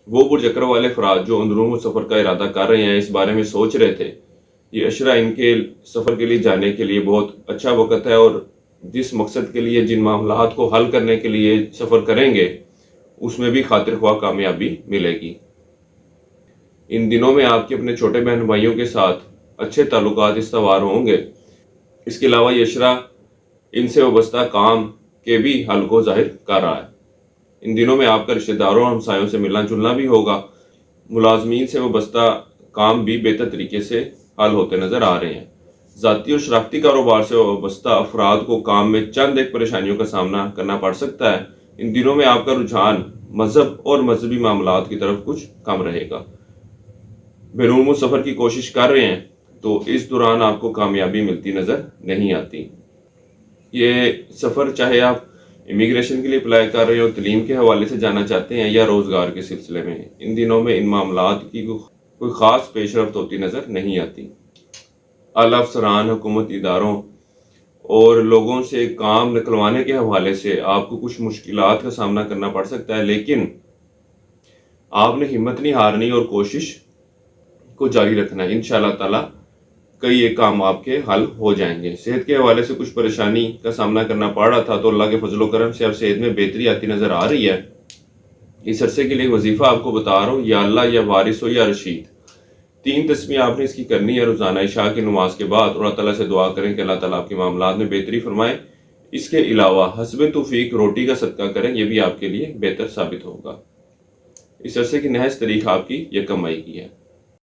وہ پرچکر والے افراد جو اندرون سفر کا ارادہ کر رہے ہیں، اس بارے میں سوچ رہے تھے، یہ عشرہ ان کے سفر کے لیے جانے کے لیے بہت اچھا وقت ہے، اور جس مقصد کے لیے، جن معاملات کو حل کرنے کے لیے سفر کریں گے، اس میں بھی خاطر خواہ کامیابی ملے گی۔ ان دنوں میں آپ کے اپنے چھوٹے بہن بھائیوں کے ساتھ اچھے تعلقات استوار ہوں گے۔ اس کے علاوہ یہ عشرہ ان سے وابستہ کام کے بھی حل کو ظاہر کر رہا ہے۔ ان دنوں میں آپ کا رشتہ داروں اور ہمسایوں سے ملنا جلنا بھی ہوگا۔ ملازمین سے وابستہ کام بھی بہتر طریقے سے حل ہوتے نظر آ رہے ہیں۔ ذاتی اور شراکتی کاروبار سے وابستہ افراد کو کام میں چند ایک پریشانیوں کا سامنا کرنا پڑ سکتا ہے۔ ان دنوں میں آپ کا رجحان مذہب اور مذہبی معاملات کی طرف کچھ کم رہے گا۔ بیرون ملک سفر کی کوشش کر رہے ہیں تو اس دوران آپ کو کامیابی ملتی نظر نہیں آتی۔ یہ سفر چاہے آپ امیگریشن کے لیے اپلائی کر رہے ہو، تعلیم کے حوالے سے جانا چاہتے ہیں یا روزگار کے سلسلے میں، ان دنوں میں ان معاملات کی کوئی خاص پیش رفت ہوتی نظر نہیں آتی۔ اعلیٰ افسران، حکومت اداروں اور لوگوں سے کام نکلوانے کے حوالے سے آپ کو کچھ مشکلات کا سامنا کرنا پڑ سکتا ہے، لیکن آپ نے ہمت نہیں ہارنی اور کوشش کو جاری رکھنا ہے۔ انشاءاللہ تعالی کئی ایک کام آپ کے حل ہو جائیں گے۔ صحت کے حوالے سے کچھ پریشانی کا سامنا کرنا پڑ رہا تھا، تو اللہ کے فضل و کرم سے اب صحت میں بہتری آتی نظر آ رہی ہے۔ اس عرصے کے لیے وظیفہ آپ کو بتا رہا ہوں، یا اللہ، یا وارث ہو، یا رشید، 3 تسبیح آپ نے اس کی کرنی ہے روزانہ عشاء کی نماز کے بعد، اور اللہ تعالیٰ سے دعا کریں کہ اللہ تعالیٰ آپ کے معاملات میں بہتری فرمائے۔ اس کے علاوہ حسب توفیق روٹی کا صدقہ کریں، یہ بھی آپ کے لیے بہتر ثابت ہوگا۔ اس عرصے کی نحس تاریخ آپ کی 1 مئی کی ہے۔